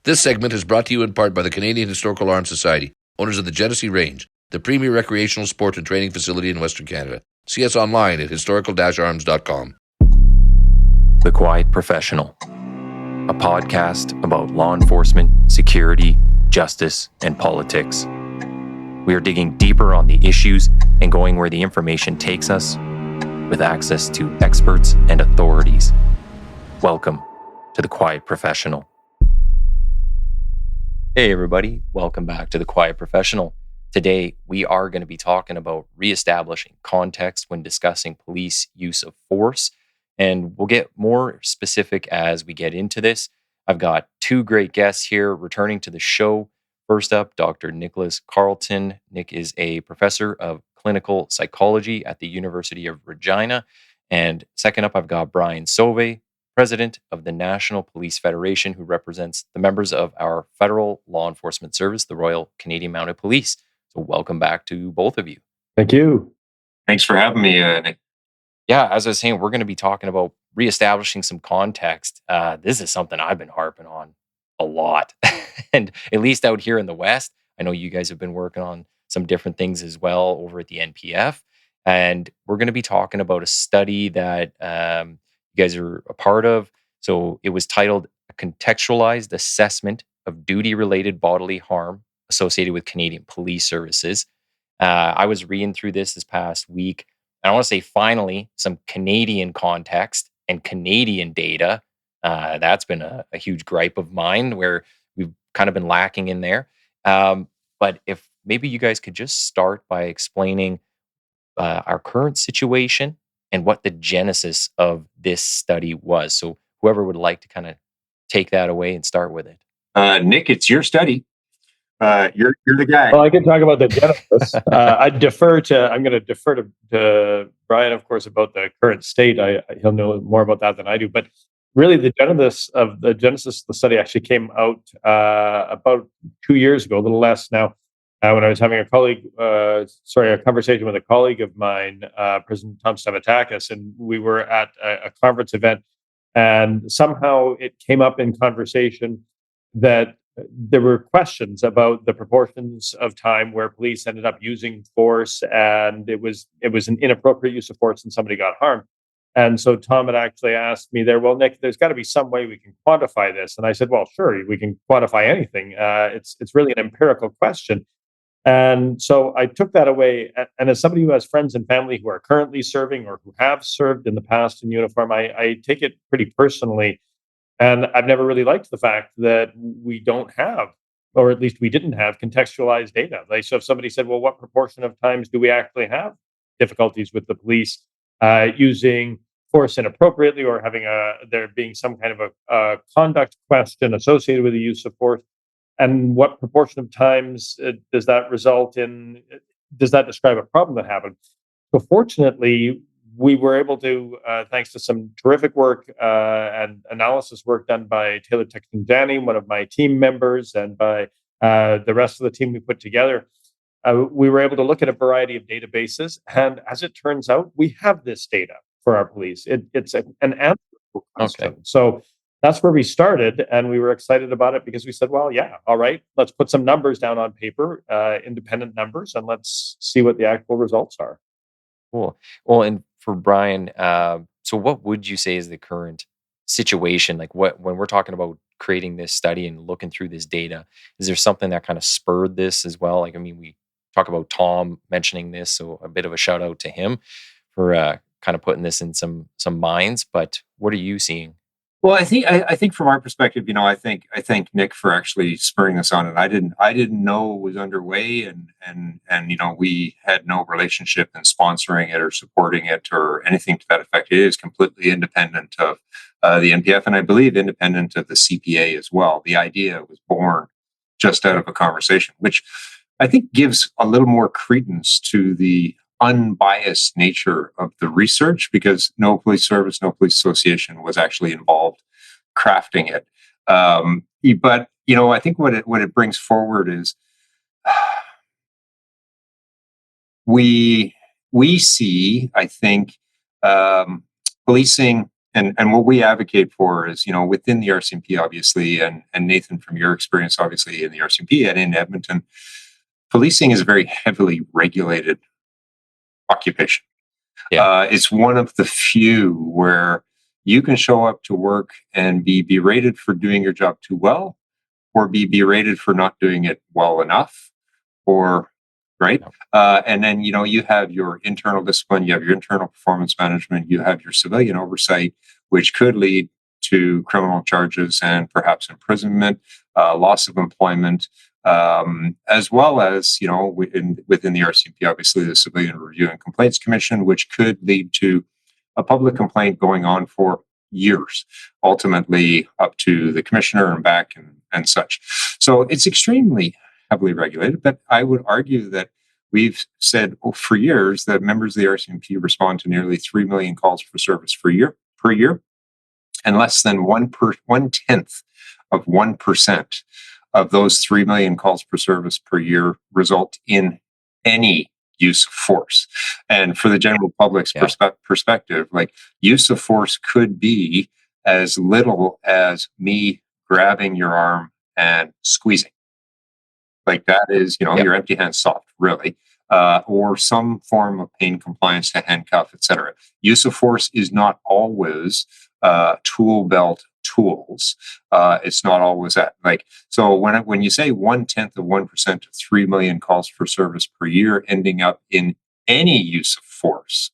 This segment is brought to you in part by the Canadian Historical Arms Society, owners of the Genesee Range, the premier recreational sport and training facility in Western Canada. See us online at historical-arms.com. The Quiet Professional, a podcast about law enforcement, security, justice, and politics. We are digging deeper on the issues and going where the information takes us with access to experts and authorities. Welcome to The Quiet Professional. Hey everybody, welcome back to The Quiet Professional. Today, we are going to be talking about reestablishing context when discussing police use of force, and we'll get more specific as we get into this. I've got two great guests here returning to the show. First up, Dr. Nicholas Carleton. Nick is a professor of clinical psychology at the University of Regina. And second up, I've got Brian Sauve, president of the National Police Federation, who represents the members of our federal law enforcement service, the Royal Canadian Mounted Police. So welcome back to both of you. Thank you. Thanks for having me, Nick. Yeah, as I was saying, we're going to be talking about reestablishing some context. This is something I've been harping on a lot. And at least out here in the West, I know you guys have been working on some different things as well over at the NPF. And we're going to be talking about a study that you guys are a part of. So it was titled A Contextualized Assessment of Duty-Related Bodily Harm Associated with Canadian Police Services. I was reading through this past week. And I want to say, finally, some Canadian context and Canadian data. That's been a huge gripe of mine where we've kind of been lacking in there. But if maybe you guys could just start by explaining our current situation and what the genesis of this study was. So whoever would like to kind of take that away and start with it. Nick, it's your study. You're the guy. Well, I can talk about the genesis. I'm going to defer to Brian, of course, about the current state. He'll know more about that than I do. But really, the genesis of the study actually came out about 2 years ago, a little less now, when I was having a conversation with a colleague of mine, President Tom Stamatakis, and we were at a conference event, and somehow it came up in conversation that there were questions about the proportions of time where police ended up using force, and it was an inappropriate use of force and somebody got harmed. And so Tom had actually asked me there, well, Nick, there's got to be some way we can quantify this. And I said, well, sure, we can quantify anything. It's really an empirical question. And so I took that away. And as somebody who has friends and family who are currently serving or who have served in the past in uniform, I take it pretty personally. And I've never really liked the fact that we don't have, or at least we didn't have, contextualized data. So if somebody said, well, what proportion of times do we actually have difficulties with the police using force inappropriately, or having there being some kind of a conduct question associated with the use of force? And what proportion of times does that describe a problem that happened? So fortunately, we were able to, thanks to some terrific work and analysis work done by Taylor Texan-Janney, one of my team members, and by the rest of the team we put together, we were able to look at a variety of databases. And as it turns out, we have this data for our police. It's an analytical question. Okay. So that's where we started, and we were excited about it because we said, well, yeah, all right, let's put some numbers down on paper, independent numbers, and let's see what the actual results are. Cool. Well, and for Brian, so what would you say is the current situation? Like, when we're talking about creating this study and looking through this data, is there something that kind of spurred this as well? Like, I mean, we talk about Tom mentioning this, so a bit of a shout out to him for kind of putting this in some minds. But what are you seeing? Well, I think from our perspective, I thank Nick for actually spurring us on it. I didn't know it was underway, and we had no relationship in sponsoring it or supporting it or anything to that effect. It is completely independent of the NPF, and I believe independent of the CPA as well. The idea was born just out of a conversation, which I think gives a little more credence to the unbiased nature of the research, because no police service, no police association was actually involved crafting it. But I think what it brings forward is we see, I think, policing and what we advocate for is, within the RCMP, obviously, and Nathan, from your experience, obviously, in the RCMP and in Edmonton, policing is a very heavily regulated occupation. Yeah. It's one of the few where you can show up to work and be berated for doing your job too well, or be berated for not doing it well enough, or right. And then, you have your internal discipline, you have your internal performance management, you have your civilian oversight, which could lead to criminal charges and perhaps imprisonment, loss of employment, as well as, within the RCMP, obviously the Civilian Review and Complaints Commission, which could lead to a public complaint going on for years, ultimately up to the commissioner and back and such. So it's extremely heavily regulated, but I would argue that we've said for years that members of the RCMP respond to nearly 3 million calls for service per year, and less than 1/10 of 1% of those 3 million calls per service per year result in any use of force. And for the general public's perspective, like, use of force could be as little as me grabbing your arm and squeezing. Like, that is, your empty hand soft, really, or some form of pain compliance to handcuff, etc. Use of force is not always tool belt tools. It's not always that. Like, so when you say 1/10 of 1% of 3 million calls for service per year ending up in any use of force,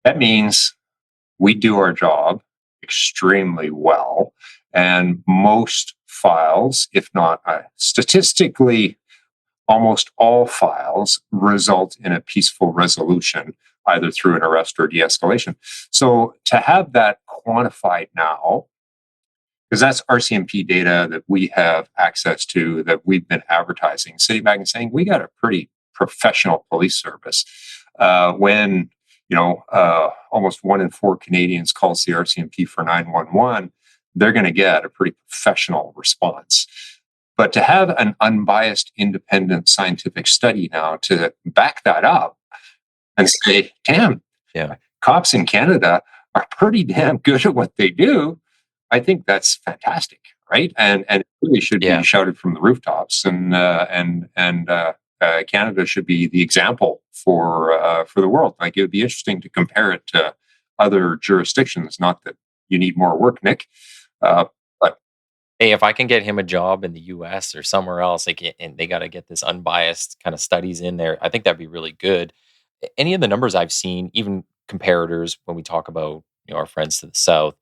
that means we do our job extremely well, and most files, if not statistically, almost all files result in a peaceful resolution, either through an arrest or de-escalation. So to have that quantified now, because that's RCMP data that we have access to, that we've been advertising, sitting back and saying, we got a pretty professional police service. When almost 1 in 4 Canadians calls the RCMP for 911, they're going to get a pretty professional response. But to have an unbiased, independent scientific study now to back that up and say, damn, cops in Canada are pretty damn good at what they do, I think that's fantastic, right? And it really should be shouted from the rooftops. And Canada should be the example for the world. Like, it would be interesting to compare it to other jurisdictions. Not that you need more work, Nick, but hey, if I can get him a job in the US or somewhere else, and they got to get this unbiased kind of studies in there, I think that'd be really good. Any of the numbers I've seen, even comparators, when we talk about our friends to the south,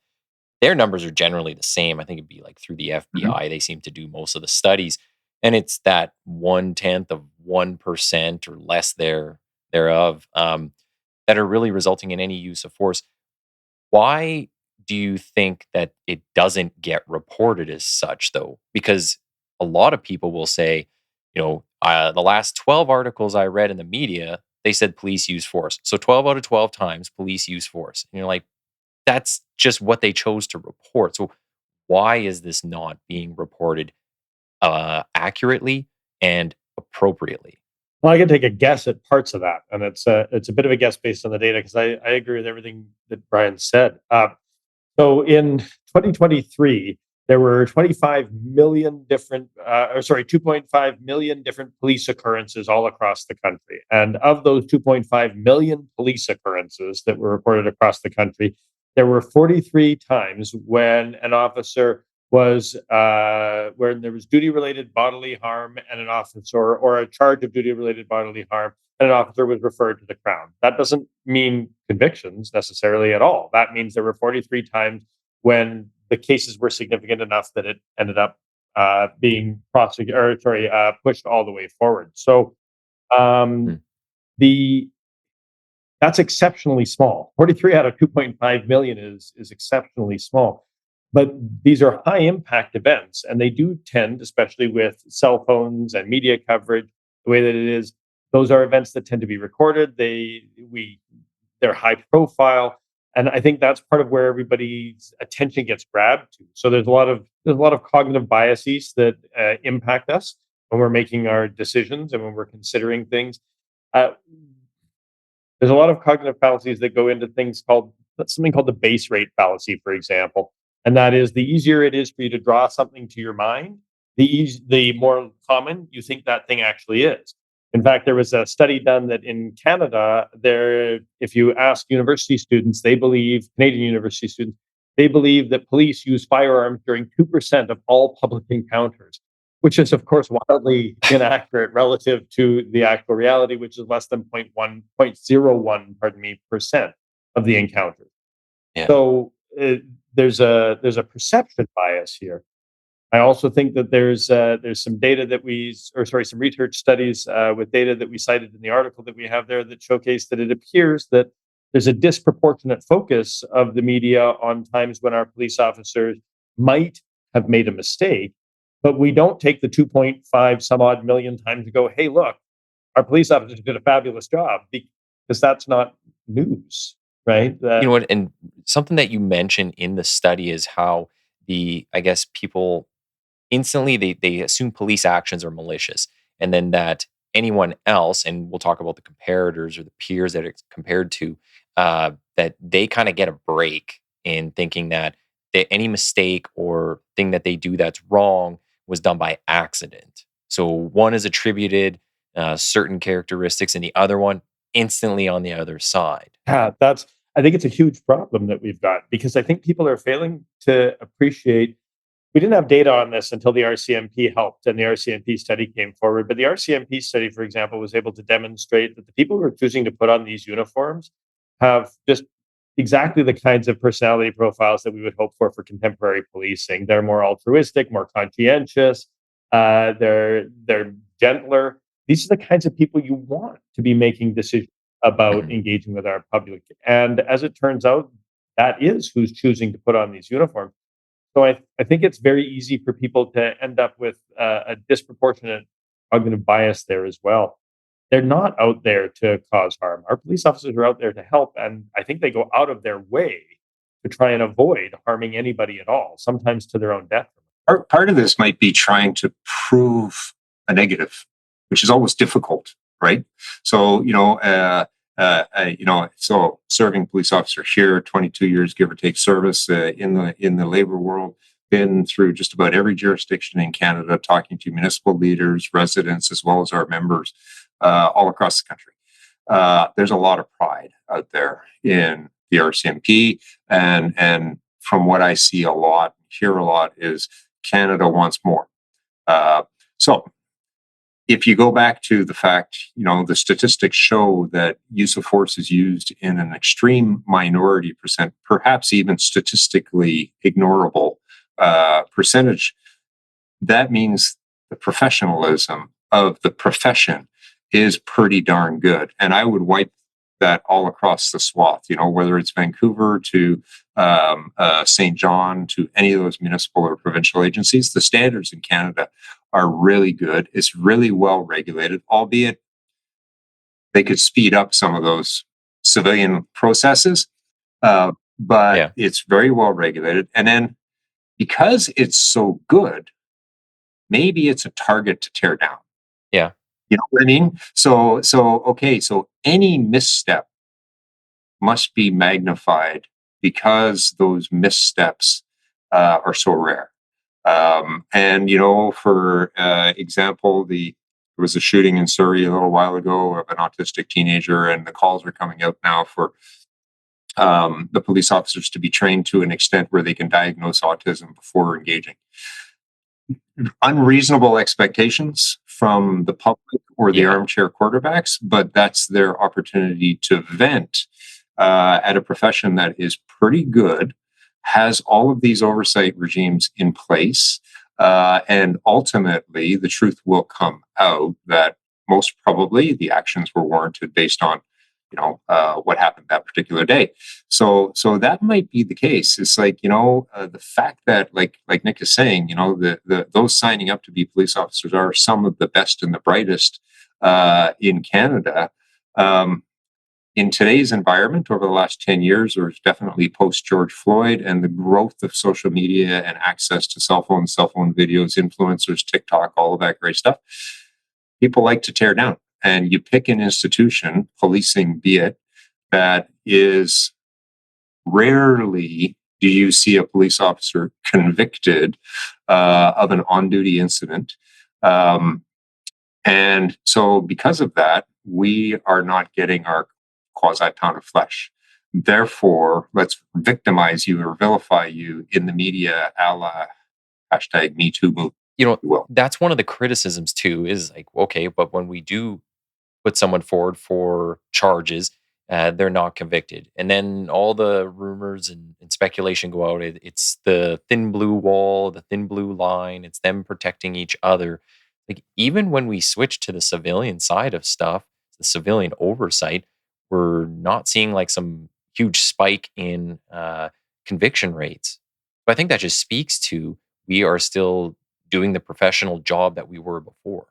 their numbers are generally the same. I think it'd be like through the FBI. They seem to do most of the studies, and it's that 1/10 of 1% or less thereof that are really resulting in any use of force. Why do you think that it doesn't get reported as such, though? Because a lot of people will say, the last 12 articles I read in the media, they said police use force. So 12 out of 12 times, police use force. And you're like, that's just what they chose to report. So why is this not being reported accurately and appropriately? Well, I can take a guess at parts of that, and it's a bit of a guess based on the data, because I agree with everything that Brian said. So in 2023, there were 2.5 million different police occurrences all across the country. And of those 2.5 million police occurrences that were reported across the country, there were 43 times when an officer was where there was duty-related bodily harm and an officer, or a charge of duty-related bodily harm, and an officer was referred to the Crown. That doesn't mean convictions necessarily at all. That means there were 43 times when the cases were significant enough that it ended up being pushed all the way forward. So that's exceptionally small. 43 out of 2.5 million is exceptionally small. But these are high impact events, and they do tend, especially with cell phones and media coverage, the way that it is, those are events that tend to be recorded. They're high profile, and I think that's part of where everybody's attention gets grabbed to. So there's a lot of cognitive biases that impact us when we're making our decisions and when we're considering things. There's a lot of cognitive fallacies that go into things called something called the base rate fallacy, for example. And that is, the easier it is for you to draw something to your mind, the more common you think that thing actually is. In fact, there was a study done that in Canada, if you ask university students, Canadian university students, they believe that police use firearms during 2% of all public encounters, which is, of course, wildly inaccurate relative to the actual reality, which is less than 0.01, pardon me, percent of the encounters. Yeah. So there's a perception bias here. I also think that there's some data some research studies with data that we cited in the article that we have there that showcase that it appears that there's a disproportionate focus of the media on times when our police officers might have made a mistake, but we don't take the 2.5 some odd million times to go, hey, look, our police officers did a fabulous job, because that's not news, right? You know what? And something that you mentioned in the study is how I guess people instantly they assume police actions are malicious, and then that anyone else, and we'll talk about the comparators or the peers that it's compared to, that they kind of get a break in thinking that any mistake or thing that they do that's wrong was done by accident. So one is attributed certain characteristics, and the other one instantly on the other side. Yeah, I think it's a huge problem that we've got, because I think people are failing to appreciate. We didn't have data on this until the RCMP helped and the RCMP study came forward. But the RCMP study, for example, was able to demonstrate that the people who are choosing to put on these uniforms have just exactly the kinds of personality profiles that we would hope for contemporary policing. They're more altruistic, more conscientious. They're gentler. These are the kinds of people you want to be making decisions about engaging with our public. And as it turns out, that is who's choosing to put on these uniforms. So I think it's very easy for people to end up with a disproportionate cognitive bias there as well. They're not out there to cause harm. Our police officers are out there to help, and I think they go out of their way to try and avoid harming anybody at all, sometimes to their own detriment. Part of this might be trying to prove a negative, which is always difficult, right? So, so serving police officer here, 22 years, give or take, service in the labor world, been through just about every jurisdiction in Canada, talking to municipal leaders, residents, as well as our members all across the country. There's a lot of pride out there in the RCMP, and from what I see a lot, hear a lot, is Canada wants more. So if you go back to the fact, the statistics show that use of force is used in an extreme minority percent, perhaps even statistically ignorable percentage, that means the professionalism of the profession is pretty darn good. And I would wipe that all across the swath, whether it's Vancouver to St. John to any of those municipal or provincial agencies. The standards in Canada are really good. It's really well regulated, albeit they could speed up some of those civilian processes. But it's very well regulated. And then because it's so good, maybe it's a target to tear down. Yeah. You know what I mean? So any misstep must be magnified because those missteps are so rare. And for example, there was a shooting in Surrey a little while ago of an autistic teenager, and the calls are coming out now for the police officers to be trained to an extent where they can diagnose autism before engaging. Unreasonable expectations from the public or the armchair quarterbacks, but that's their opportunity to vent at a profession that is pretty good, has all of these oversight regimes in place, and ultimately the truth will come out that most probably the actions were warranted based on what happened that particular day. So that might be the case. It's like, the fact that like Nick is saying, those signing up to be police officers are some of the best and the brightest in Canada. In today's environment over the last 10 years, or definitely post George Floyd and the growth of social media and access to cell phone videos, influencers, TikTok, all of that great stuff, people like to tear down. And you pick an institution, policing be it, that is rarely do you see a police officer convicted of an on-duty incident. And so because of that, we are not getting our quasi-pound of flesh. Therefore, let's victimize you or vilify you in the media, a la hashtag Me Too movement. That's one of the criticisms too, is like, okay, but when we do put someone forward for charges, they're not convicted. And then all the rumors and speculation go out. It's the thin blue wall, the thin blue line. It's them protecting each other. Like, even when we switch to the civilian side of stuff, the civilian oversight, we're not seeing like some huge spike in conviction rates. But I think that just speaks to we are still doing the professional job that we were before.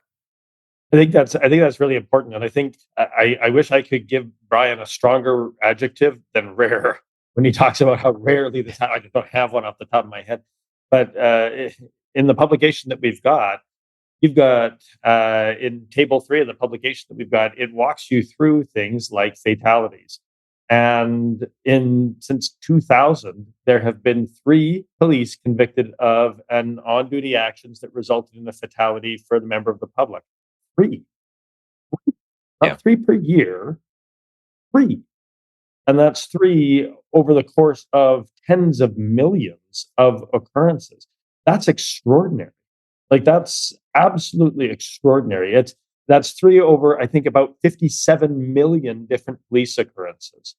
I think that's really important, and I think I wish I could give Brian a stronger adjective than rare when he talks about how rarely this. I just don't have one off the top of my head, but in the publication that we've got, you've got in table 3 of the publication that we've got, it walks you through things like fatalities, and since 2000, there have been 3 police convicted of an on-duty actions that resulted in a fatality for the member of the public. 3. Yeah. Not 3 per year, 3. And that's 3 over the course of tens of millions of occurrences. That's extraordinary. Like, that's absolutely extraordinary. That's 3 over, I think, about 57 million different police occurrences.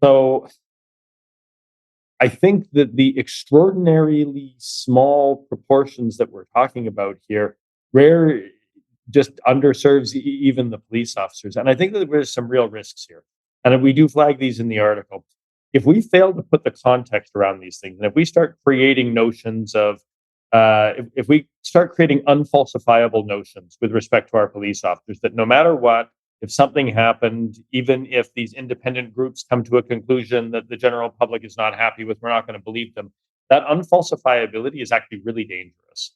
So I think that the extraordinarily small proportions that we're talking about here, rare just underserves even the police officers. And I think that there's some real risks here. And we do flag these in the article. If we fail to put the context around these things, and if we start creating notions of, if we start creating unfalsifiable notions with respect to our police officers, that no matter what, if something happened, even if these independent groups come to a conclusion that the general public is not happy with, we're not going to believe them, that unfalsifiability is actually really dangerous.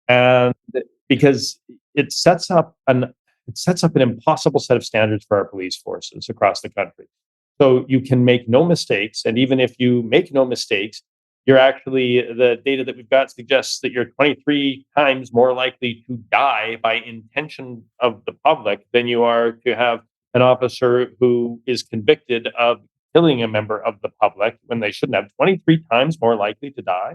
And because it sets up an impossible set of standards for our police forces across the country. So you can make no mistakes, and even if you make no mistakes, you're actually, the data that we've got suggests that you're 23 times more likely to die by intention of the public than you are to have an officer who is convicted of killing a member of the public when they shouldn't have. 23 times more likely to die.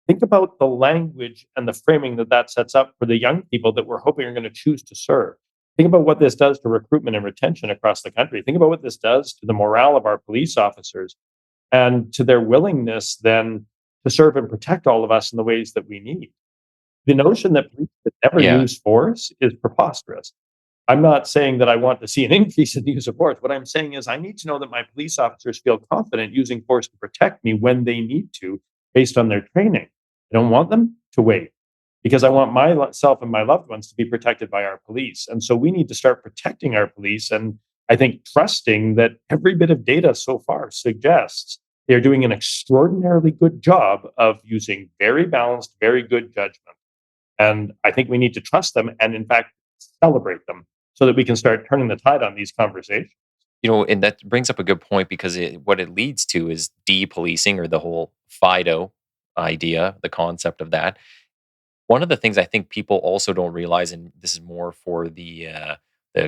Think about the language and the framing that sets up for the young people that we're hoping are going to choose to serve. Think about what this does to recruitment and retention across the country. Think about what this does to the morale of our police officers and to their willingness then to serve and protect all of us in the ways that we need. The notion that police would never use force is preposterous. I'm not saying that I want to see an increase in the use of force. What I'm saying is I need to know that my police officers feel confident using force to protect me when they need to, based on their training. I don't want them to wait, because I want myself and my loved ones to be protected by our police. And so we need to start protecting our police. And I think trusting that every bit of data so far suggests they're doing an extraordinarily good job of using very balanced, very good judgment. And I think we need to trust them and, in fact, celebrate them so that we can start turning the tide on these conversations. And that brings up a good point, because what it leads to is de-policing, or the whole FIDO idea, the concept of that. One of the things I think people also don't realize, and this is more for the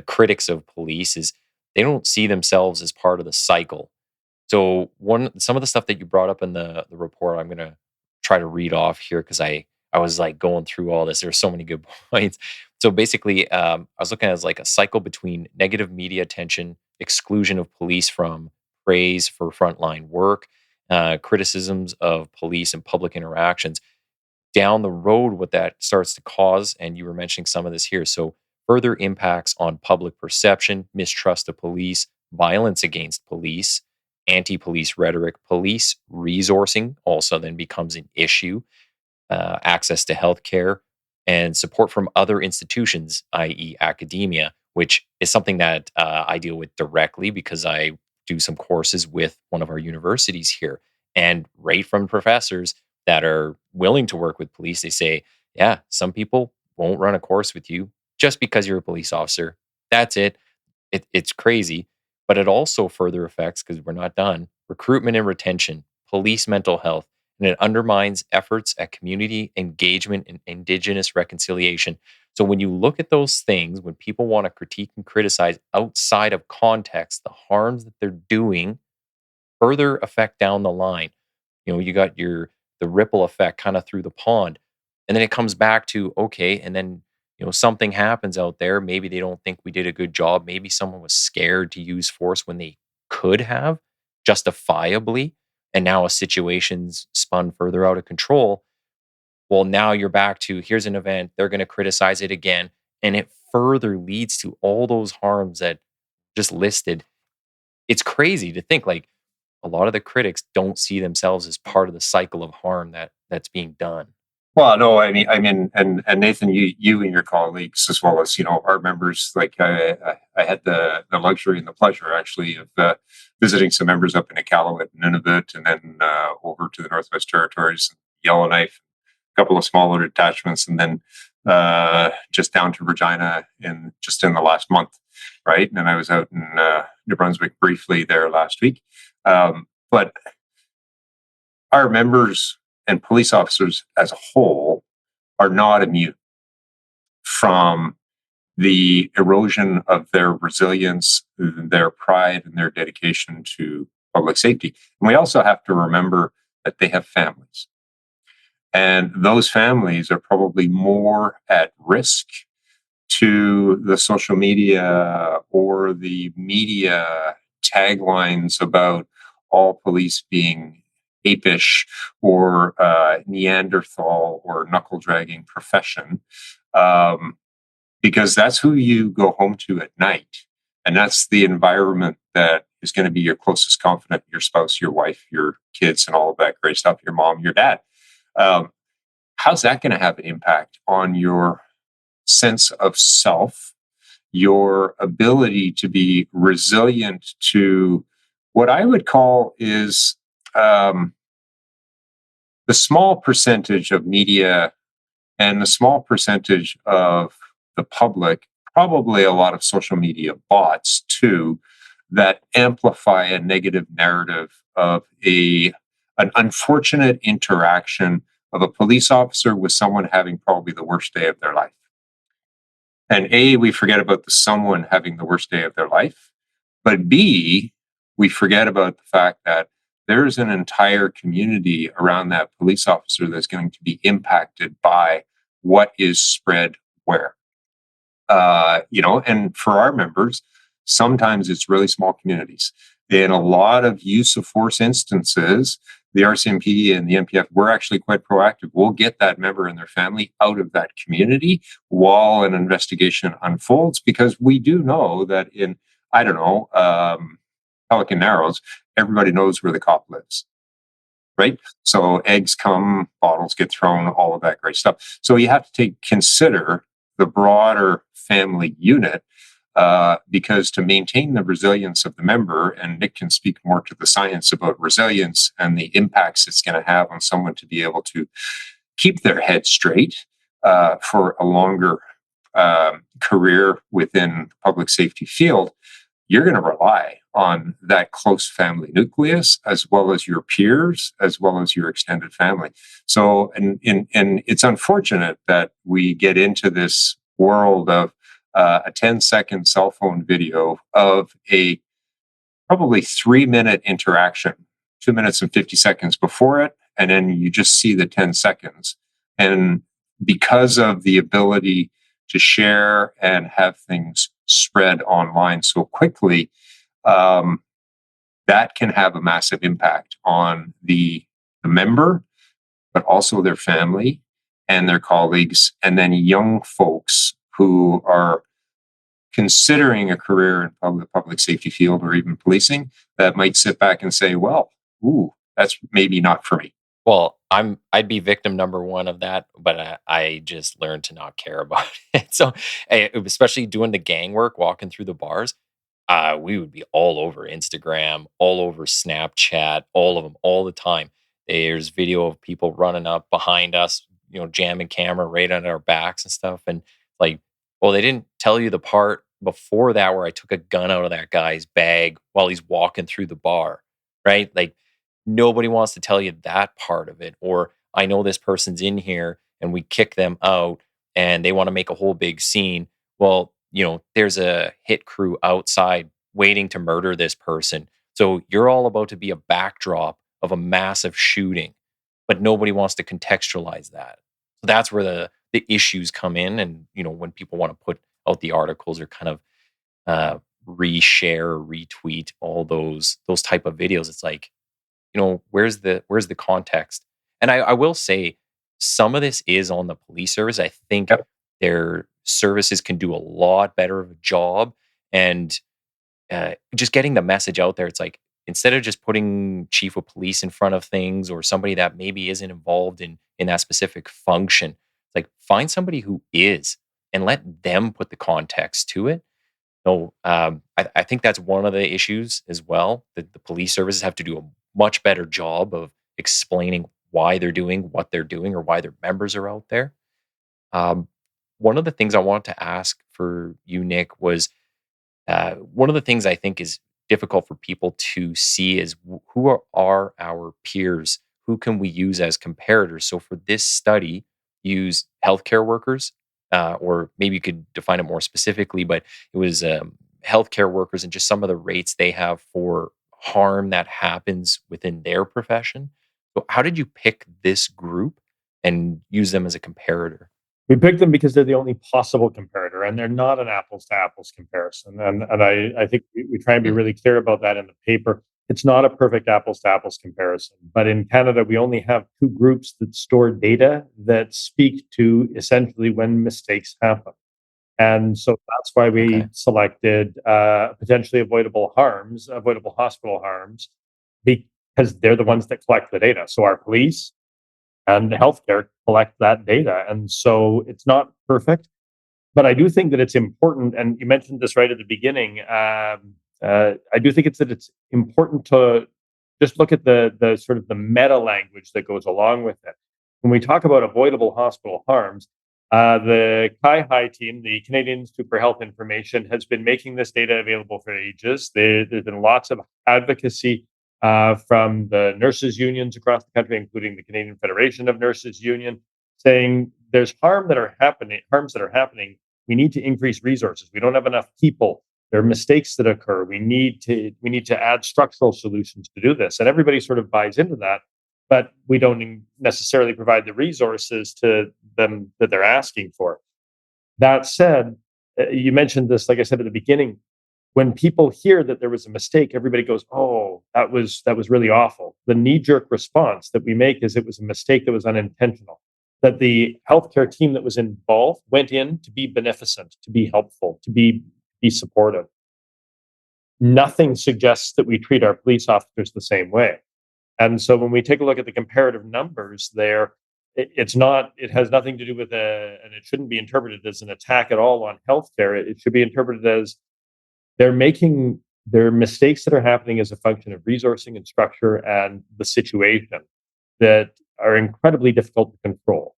critics of police, is they don't see themselves as part of the cycle. So some of the stuff that you brought up in the report, I'm going to try to read off here, because I was like going through all this. There's so many good points. So basically, I was looking at it as like a cycle between negative media attention, exclusion of police from praise for frontline work, criticisms of police and public interactions. Down the road, what that starts to cause, and you were mentioning some of this here, so further impacts on public perception, mistrust of police, violence against police, anti-police rhetoric, police resourcing also then becomes an issue, access to healthcare, and support from other institutions, i.e. academia, which is something that I deal with directly because I do some courses with one of our universities here. And right from professors that are willing to work with police, they say, yeah, some people won't run a course with you just because you're a police officer. That's it. It's crazy. But it also further affects, because we're not done, recruitment and retention, police mental health, and it undermines efforts at community engagement and Indigenous reconciliation. So when you look at those things, when people want to critique and criticize outside of context, the harms that they're doing further affect down the line. You got the ripple effect kind of through the pond. And then it comes back to, okay, and then something happens out there. Maybe they don't think we did a good job. Maybe someone was scared to use force when they could have justifiably. And now a situation's spun further out of control. Well, now you're back to, here's an event, they're going to criticize it again. And it further leads to all those harms that just listed. It's crazy to think, like, a lot of the critics don't see themselves as part of the cycle of harm that's being done. Well, no, and Nathan, you and your colleagues, as well as our members, like I had the luxury and the pleasure actually of visiting some members up in Iqaluit and Nunavut, and then over to the Northwest Territories, Yellowknife, a couple of smaller detachments, and then just down to Regina in the last month, right? And then I was out in New Brunswick briefly there last week, but our members and police officers as a whole are not immune from the erosion of their resilience, their pride, and their dedication to public safety. And we also have to remember that they have families. And those families are probably more at risk to the social media or the media taglines about all police being apish or Neanderthal or knuckle dragging profession, because that's who you go home to at night. And that's the environment that is going to be your closest confidant, your spouse, your wife, your kids, and all of that great stuff, your mom, your dad. How's that going to have an impact on your sense of self, your ability to be resilient to what I would call is the small percentage of media and the small percentage of the public, probably a lot of social media bots too, that amplify a negative narrative of an unfortunate interaction of a police officer with someone having probably the worst day of their life. And A, we forget about the someone having the worst day of their life. But B, we forget about the fact that there's an entire community around that police officer that's going to be impacted by what is spread where. And for our members, sometimes it's really small communities. In a lot of use of force instances, the RCMP and the NPF, we're actually quite proactive. We'll get that member and their family out of that community while an investigation unfolds, because we do know that in, Pelican Narrows, everybody knows where the cop lives, right? So eggs come, bottles get thrown, all of that great stuff. So you have to consider the broader family unit, because to maintain the resilience of the member, and Nick can speak more to the science about resilience and the impacts it's going to have on someone to be able to keep their head straight for a longer career within the public safety field, you're going to rely on that close family nucleus, as well as your peers, as well as your extended family. So, and it's unfortunate that we get into this world of a 10-second cell phone video of a probably 3-minute interaction, 2 minutes and 50 seconds before it, and then you just see the 10 seconds. And because of the ability to share and have things spread online so quickly, that can have a massive impact on the member, but also their family and their colleagues, and then young folks who are considering a career in the public safety field or even policing that might sit back and say, well, that's maybe not for me. Well, I'd be victim number one of that, but I just learned to not care about it. So, especially doing the gang work, walking through the bars, we would be all over Instagram, all over Snapchat, all of them, all the time. There's video of people running up behind us, jamming camera right on our backs and stuff. And like, well, they didn't tell you the part before that where I took a gun out of that guy's bag while he's walking through the bar, right? Like nobody wants to tell you that part of it. Or I know this person's in here and we kick them out and they want to make a whole big scene. Well, there's a hit crew outside waiting to murder this person. So you're all about to be a backdrop of a massive shooting, but nobody wants to contextualize that. So that's where the issues come in. And, when people want to put out the articles or kind of reshare or retweet all those type of videos, it's like, where's the context? And I will say some of this is on the police service. I think their services can do a lot better of a job. And just getting the message out there, it's like, instead of just putting chief of police in front of things or somebody that maybe isn't involved in that specific function, it's like find somebody who is and let them put the context to it. So I think that's one of the issues as well, that the police services have to do a much better job of explaining why they're doing what they're doing or why their members are out there. One of the things I wanted to ask for you, Nick, was one of the things I think is difficult for people to see is who are our peers? Who can we use as comparators? So for this study, use healthcare workers, or maybe you could define it more specifically, but it was healthcare workers and just some of the rates they have for harm that happens within their profession. So how did you pick this group and use them as a comparator? We picked them because they're the only possible comparator, and they're not an apples to apples comparison. And I think we try and be really clear about that in the paper. It's not a perfect apples to apples comparison. But in Canada, we only have two groups that store data that speak to essentially when mistakes happen. And so that's why we selected potentially avoidable hospital harms, because they're the ones that collect the data. So our police and healthcare collect that data. And so it's not perfect, but I do think that it's important. And you mentioned this right at the beginning. I do think it's important to just look at the sort of the meta language that goes along with it. When we talk about avoidable hospital harms, the CIHI team, the Canadian Institute for Health Information, has been making this data available for ages. There's been lots of advocacy from the nurses unions across the country, including the Canadian Federation of Nurses Union, saying there's harms that are happening. We need to increase resources. We don't have enough people. There are mistakes that occur. We need to add structural solutions to do this. And everybody sort of buys into that, but we don't necessarily provide the resources to them that they're asking for. That said, you mentioned this, like I said at the beginning, when people hear that there was a mistake, everybody goes, "Oh, that was really awful." The knee-jerk response that we make is it was a mistake that was unintentional. That the healthcare team that was involved went in to be beneficent, to be helpful, to be supportive. Nothing suggests that we treat our police officers the same way. And so when we take a look at the comparative numbers there, it has nothing to do with and it shouldn't be interpreted as an attack at all on healthcare. It should be interpreted as their mistakes that are happening as a function of resourcing and structure and the situation that are incredibly difficult to control.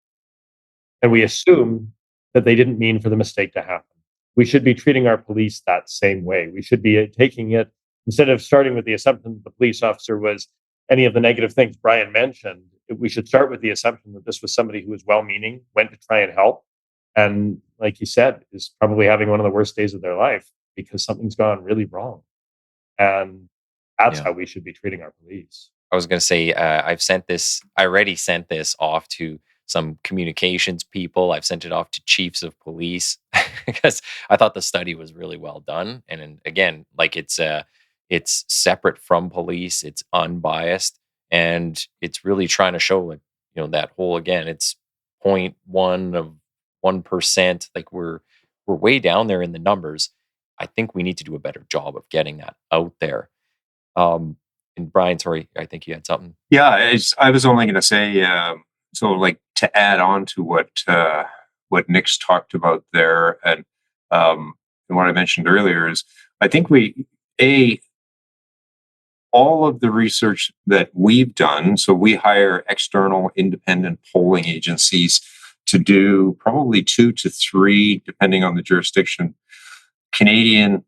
And we assume that they didn't mean for the mistake to happen. We should be treating our police that same way. We should be taking it, instead of starting with the assumption that the police officer was any of the negative things Brian mentioned, we should start with the assumption that this was somebody who was well-meaning, went to try and help, and like he said, is probably having one of the worst days of their life because something's gone really wrong. And that's how we should be treating our police. I was going to say, I already sent this off to some communications people. I've sent it off to chiefs of police because I thought the study was really well done. And again, like it's separate from police, it's unbiased, and it's really trying to show, like, that whole, again, it's 0.1 of 1%. Like we're way down there in the numbers. I think we need to do a better job of getting that out there. And Brian, sorry, I think you had something. Yeah, I was only going to say, so like to add on to what Nick's talked about there, and what I mentioned earlier is, I think all of the research that we've done, so we hire external independent polling agencies to do probably 2 to 3, depending on the jurisdiction, Canadian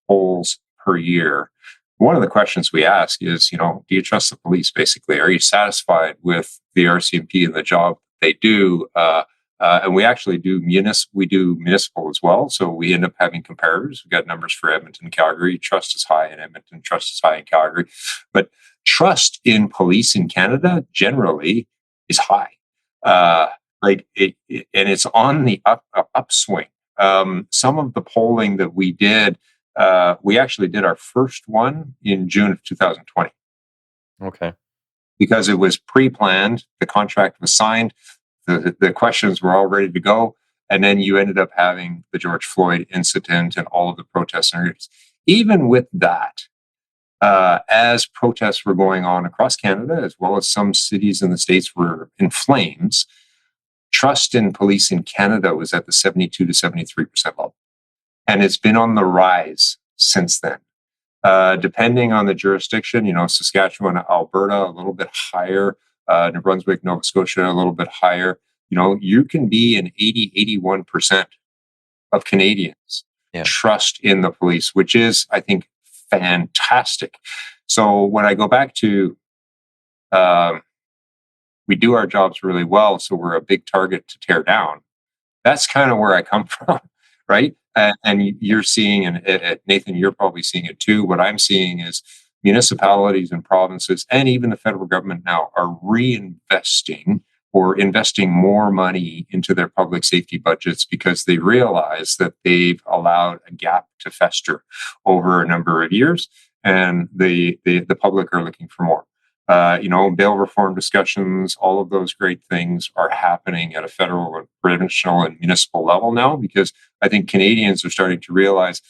polls per year, one of the questions we ask is, do you trust the police? Basically, are you satisfied with the RCMP and the job they do? And we actually do municipal as well. So we end up having comparators. We've got numbers for Edmonton, Calgary. Trust is high in Edmonton. Trust is high in Calgary. But trust in police in Canada generally is high. And it's on the upswing. Some of the polling that we did, we actually did our first one in June of 2020. Okay. Because it was pre-planned, the contract was signed, the questions were all ready to go, and then you ended up having the George Floyd incident and all of the protests. Even with that, as protests were going on across Canada, as well as some cities in the States were in flames, trust in police in Canada was at the 72 to 73% level. And it's been on the rise since then. Depending on the jurisdiction, Saskatchewan, Alberta, a little bit higher, New Brunswick, Nova Scotia, a little bit higher. You can be an 80, 81% of Canadians trust in the police, which is, I think, fantastic. So when I go back to, we do our jobs really well, so we're a big target to tear down. That's kind of where I come from, right? And you're seeing, and Nathan, you're probably seeing it too. What I'm seeing is municipalities and provinces, and even the federal government now, are reinvesting or investing more money into their public safety budgets because they realize that they've allowed a gap to fester over a number of years, and the public are looking for more. Bail reform discussions, all of those great things are happening at a federal, and provincial, and municipal level now, because I think Canadians are starting to realize,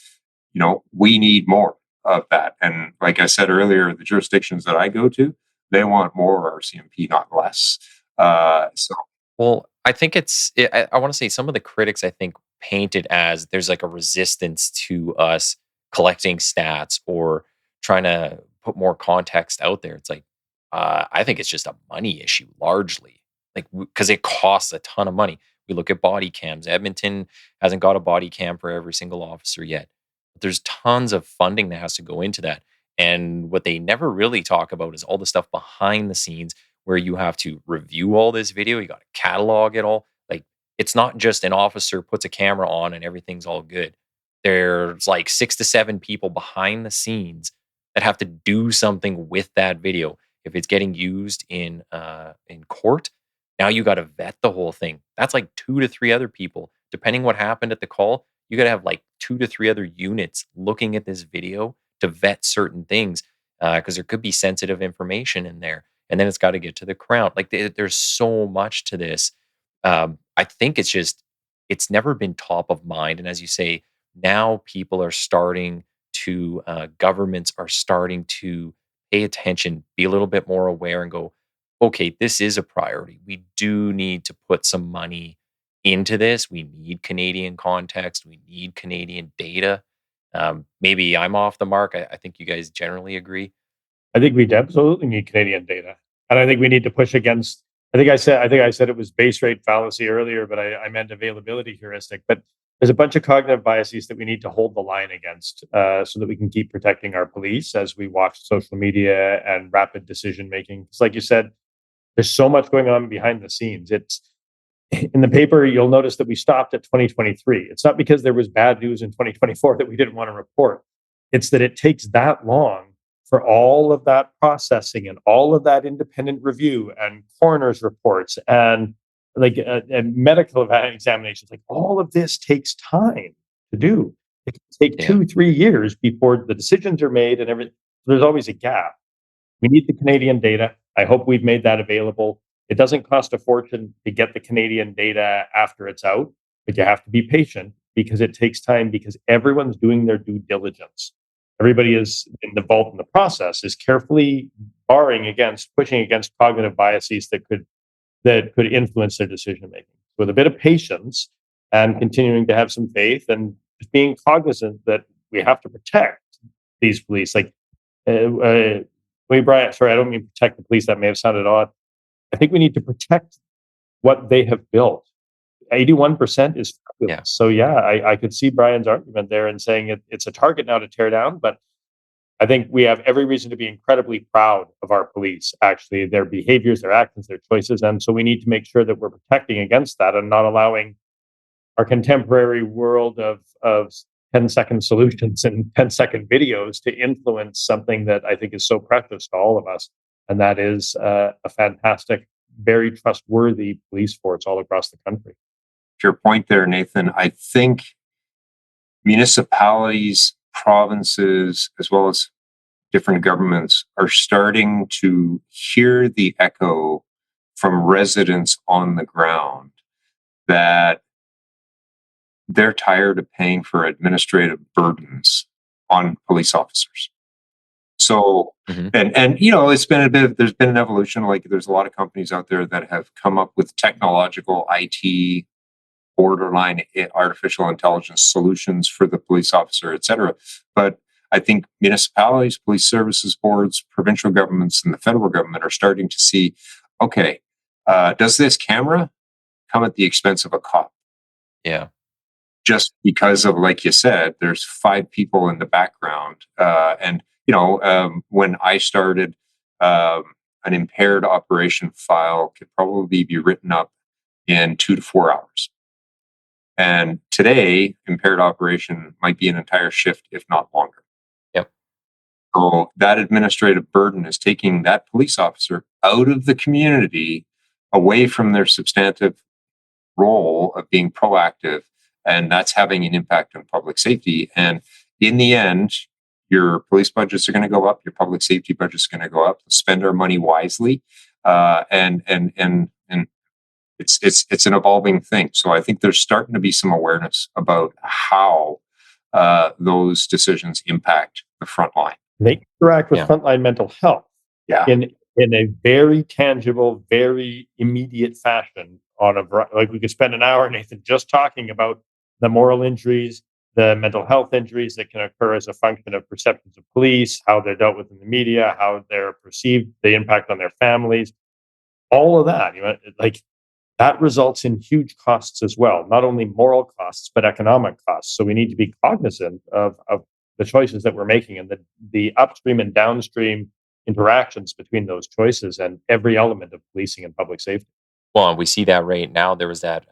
we need more of that. And like I said earlier, the jurisdictions that I go to, they want more RCMP, not less. Well, I think I want to say some of the critics, I think, paint it as there's like a resistance to us collecting stats or trying to put more context out there. It's like, I think it's just a money issue largely, like, because it costs a ton of money. We look at body cams. Edmonton hasn't got a body cam for every single officer yet. But there's tons of funding that has to go into that. And what they never really talk about is all the stuff behind the scenes where you have to review all this video. You got to catalog it all. Like, it's not just an officer puts a camera on and everything's all good. There's like 6 to 7 people behind the scenes that have to do something with that video. If it's getting used in court, now you got to vet the whole thing. That's like 2 to 3 other people. Depending what happened at the call, you got to have like 2 to 3 other units looking at this video to vet certain things because there could be sensitive information in there. And then it's got to get to the crown. Like there's so much to this. I think it's never been top of mind. And as you say, now people are starting to, governments are starting to pay attention, be a little bit more aware and go, okay, this is a priority. We do need to put some money into this. We need Canadian context. We need Canadian data. Maybe I'm off the mark. I think you guys generally agree. I think we absolutely need Canadian data. And I think we need to push against, I think I said it was base rate fallacy earlier, but I meant availability heuristic. But there's a bunch of cognitive biases that we need to hold the line against so that we can keep protecting our police as we watch social media and rapid decision making. It's like you said, there's so much going on behind the scenes. It's in the paper, you'll notice that we stopped at 2023. It's not because there was bad news in 2024 that we didn't want to report. It's that it takes that long for all of that processing and all of that independent review and coroner's reports and and medical examinations. Like all of this takes time to do. It can take 2-3 years before the decisions are made and everything. There's always a gap. We need the Canadian data. I hope we've made that available. It doesn't cost a fortune to get the Canadian data after it's out, but you have to be patient because it takes time because everyone's doing their due diligence. Everybody is involved in the process, is carefully pushing against cognitive biases that could influence their decision making. With a bit of patience and continuing to have some faith and just being cognizant that we have to protect these police. Like, Brian, sorry, I don't mean protect the police. That may have sounded odd. I think we need to protect what they have built. 81% is fabulous. Yeah. So yeah, I could see Brian's argument there in saying it's a target now to tear down, but I think we have every reason to be incredibly proud of our police, actually, their behaviors, their actions, their choices. And so we need to make sure that we're protecting against that and not allowing our contemporary world of 10-second solutions and 10-second videos to influence something that I think is so precious to all of us. And that is a fantastic, very trustworthy police force all across the country. To your point there, Nathan, I think municipalities, provinces, as well as different governments are starting to hear the echo from residents on the ground that they're tired of paying for administrative burdens on police officers. So, and it's been there's been an evolution. Like there's a lot of companies out there that have come up with technological IT, borderline artificial intelligence solutions for the police officer, et cetera. But I think municipalities, police services boards, provincial governments, and the federal government are starting to see, okay, does this camera come at the expense of a cop? Yeah. Just because of, like you said, there's 5 people in the background. And, when I started, an impaired operation file could probably be written up in 2 to 4 hours. And today, impaired operation might be an entire shift, if not longer. Yep. So that administrative burden is taking that police officer out of the community, away from their substantive role of being proactive. And that's having an impact on public safety. And in the end, your police budgets are going to go up. Your public safety budget is going to go up. Spend our money wisely. And it's an evolving thing. So I think there's starting to be some awareness about how those decisions impact the front line. They interact with frontline mental health in a very tangible, very immediate fashion. Like we could spend an hour, Nathan, just talking about the moral injuries, the mental health injuries that can occur as a function of perceptions of police, how they're dealt with in the media, how they're perceived, the impact on their families, all of that. Like that results in huge costs as well, not only moral costs, but economic costs. So we need to be cognizant of the choices that we're making and the upstream and downstream interactions between those choices and every element of policing and public safety. Well, and we see that right now. There was that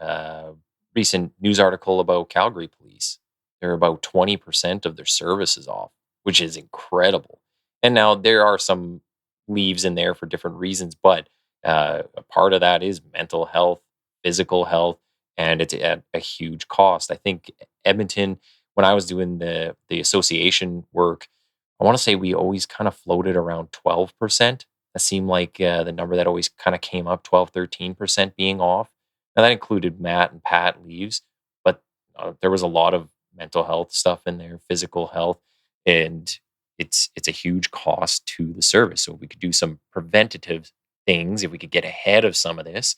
recent news article about Calgary police. They're about 20% of their services off, which is incredible. And now there are some leaves in there for different reasons, but a part of that is mental health, physical health, and it's at a huge cost. I think Edmonton, when I was doing the association work, I want to say we always kind of floated around 12%. That seemed like the number that always kind of came up, 12, 13% being off. Now that included Matt and Pat leaves, but there was a lot of mental health stuff in there, physical health, and it's a huge cost to the service. So if we could do some preventative things, if we could get ahead of some of this,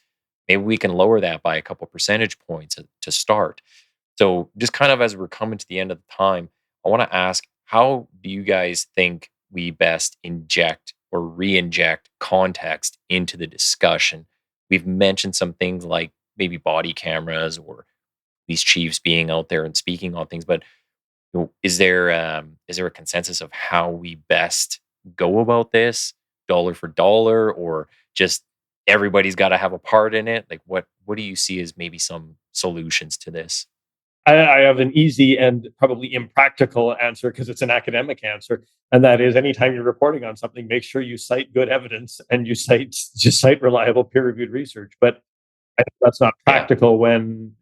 maybe we can lower that by a couple percentage points to start. So just kind of as we're coming to the end of the time, I want to ask, how do you guys think we best inject or re-inject context into the discussion? We've mentioned some things like maybe body cameras or these chiefs being out there and speaking on things, but is there a consensus of how we best go about this, dollar for dollar, or just everybody's got to have a part in it? Like what do you see as maybe some solutions to this? I have an easy and probably impractical answer because it's an academic answer. And that is, anytime you're reporting on something, make sure you cite good evidence and you cite reliable peer-reviewed research. But I think that's not practical when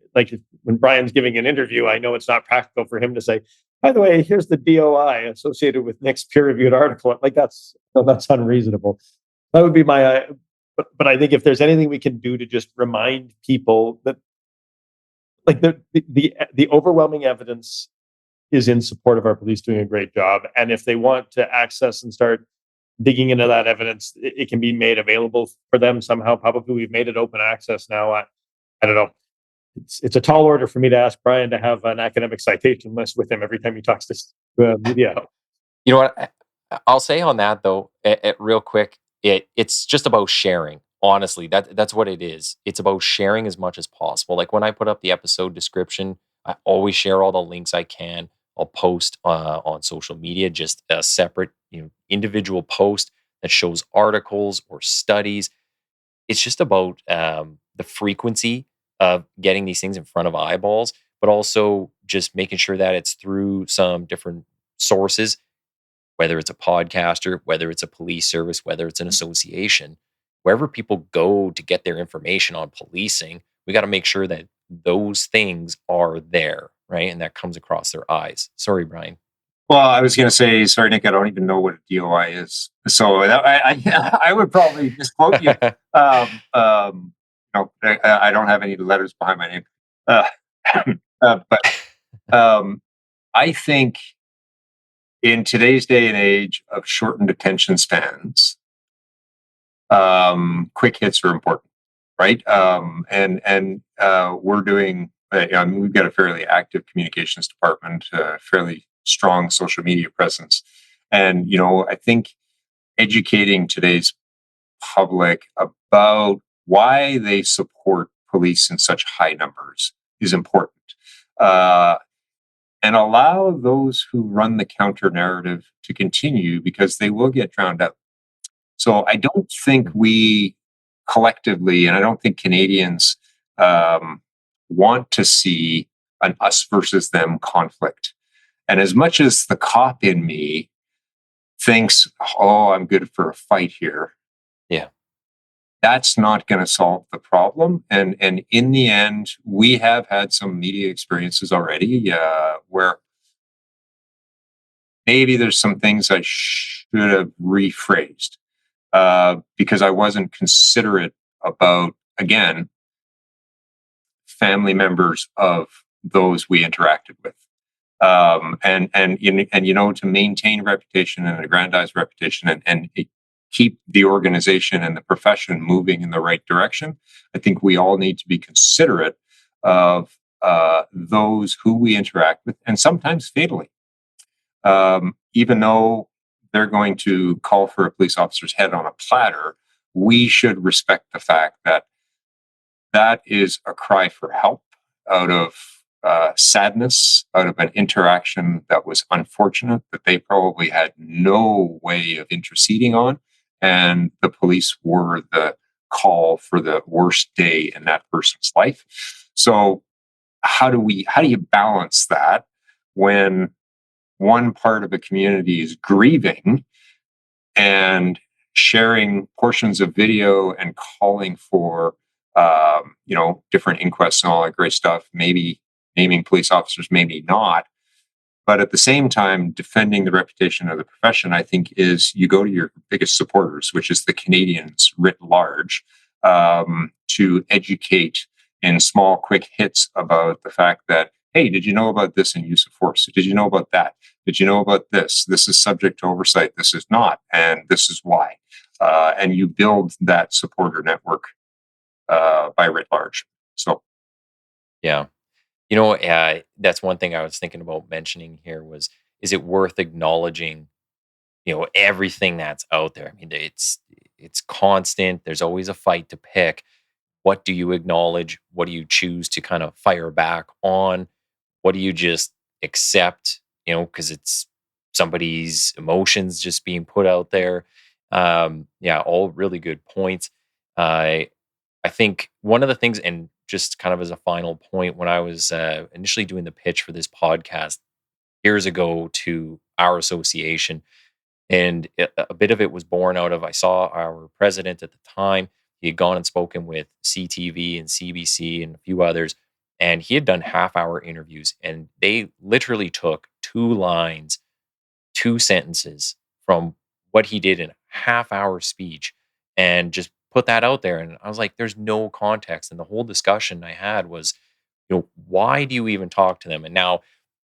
Brian's giving an interview. I know it's not practical for him to say, by the way, here's the DOI associated with Nick's peer-reviewed article. Like that's unreasonable. That would be my. But I think if there's anything we can do to just remind people that, like the overwhelming evidence is in support of our police doing a great job, and if they want to access and start digging into that evidence, it can be made available for them somehow. Probably we've made it open access now. I don't know. It's a tall order for me to ask Brian to have an academic citation list with him every time he talks to media. You know what? I'll say on that though, real quick, it's just about sharing honestly, that's what it is. It's about sharing as much as possible. Like when I put up the episode description, I always share all the links I can. I'll post on social media just a separate, individual post that shows articles or studies. It's just about the frequency of getting these things in front of eyeballs, but also just making sure that it's through some different sources, whether it's a podcaster, whether it's a police service, whether it's an association, wherever people go to get their information on policing, we got to make sure that those things are there, right? And that comes across their eyes. Sorry, Brian. Well, I was going to say, sorry, Nick, I don't even know what a DOI is. So I would probably misquote you. I don't have any letters behind my name. But I think in today's day and age of shortened attention spans, quick hits are important, right? We're doing, we've got a fairly active communications department, fairly strong social media presence. And, I think educating today's public about why they support police in such high numbers is important. And allow those who run the counter narrative to continue, because they will get drowned out. So I don't think we collectively, and I don't think Canadians want to see an us versus them conflict. And as much as the cop in me thinks, oh, I'm good for a fight here. Yeah. That's not going to solve the problem. And in the end, we have had some media experiences already where maybe there's some things I should have rephrased because I wasn't considerate about, again, family members of those we interacted with. To maintain reputation and aggrandize reputation and keep the organization and the profession moving in the right direction, I think we all need to be considerate of those who we interact with, and sometimes fatally. Even though they're going to call for a police officer's head on a platter, we should respect the fact that that is a cry for help out of sadness, out of an interaction that was unfortunate, that they probably had no way of interceding on. And the police were the call for the worst day in that person's life. So how do you balance that when one part of a community is grieving and sharing portions of video and calling for different inquests and all that great stuff, maybe naming police officers, maybe not. But at the same time, defending the reputation of the profession, I think, is you go to your biggest supporters, which is the Canadians writ large, to educate in small, quick hits about the fact that, hey, did you know about this in use of force? Did you know about that? Did you know about this? This is subject to oversight. This is not. And this is why. And you build that supporter network by writ large. So, Yeah. That's one thing I was thinking about mentioning here was, is it worth acknowledging, everything that's out there? I mean, it's constant. There's always a fight to pick. What do you acknowledge? What do you choose to kind of fire back on? What do you just accept, because it's somebody's emotions just being put out there? All really good points. I think one of the things, and just kind of as a final point, when I was initially doing the pitch for this podcast years ago to our association, and a bit of it was born out of, I saw our president at the time, he had gone and spoken with CTV and CBC and a few others, and he had done half-hour interviews, and they literally took 2 lines, 2 sentences from what he did in a half-hour speech and just put that out there. And I was like, there's no context. And the whole discussion I had was, why do you even talk to them? And now,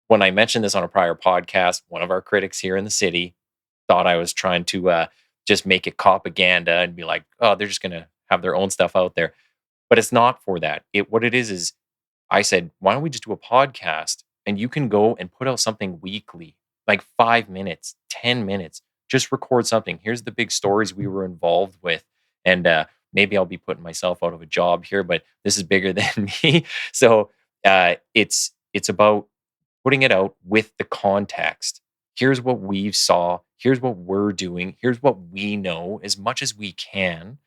when I mentioned this on a prior podcast, one of our critics here in the city thought I was trying to just make it propaganda and be like, oh, they're just going to have their own stuff out there. But it's not for that. What it is I said, why don't we just do a podcast and you can go and put out something weekly, like 5 minutes, 10 minutes, just record something. Here's the big stories we were involved with. And maybe I'll be putting myself out of a job here, but this is bigger than me. So it's about putting it out with the context. Here's what we've saw. Here's what we're doing. Here's what we know as much as we can,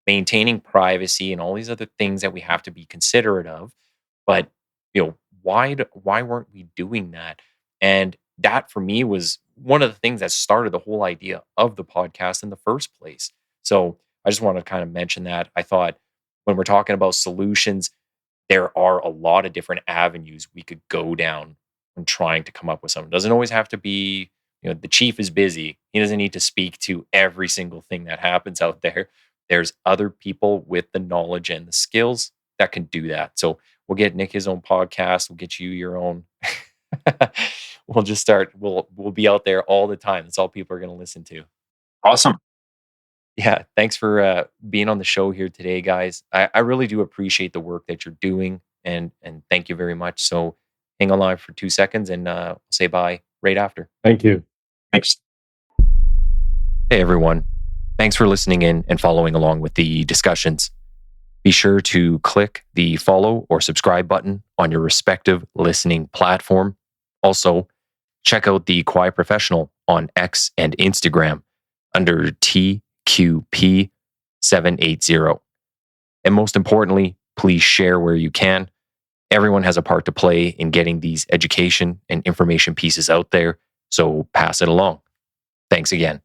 maintaining privacy and all these other things that we have to be considerate of. But why weren't we doing that? And that for me was one of the things that started the whole idea of the podcast in the first place. So I just want to kind of mention that. I thought when we're talking about solutions, there are a lot of different avenues we could go down when trying to come up with something. It doesn't always have to be, the chief is busy. He doesn't need to speak to every single thing that happens out there. There's other people with the knowledge and the skills that can do that. So we'll get Nick his own podcast. We'll get you your own. We'll just start. We'll be out there all the time. That's all people are going to listen to. Awesome. Yeah. Thanks for being on the show here today, guys. I really do appreciate the work that you're doing, and thank you very much. So hang on line for 2 seconds, and we'll say bye right after. Thank you. Thanks. Hey, everyone. Thanks for listening in and following along with the discussions. Be sure to click the follow or subscribe button on your respective listening platform. Also, check out the Quiet Professional on X and Instagram under TQP780. And most importantly, please share where you can. Everyone has a part to play in getting these education and information pieces out there, so pass it along. Thanks again.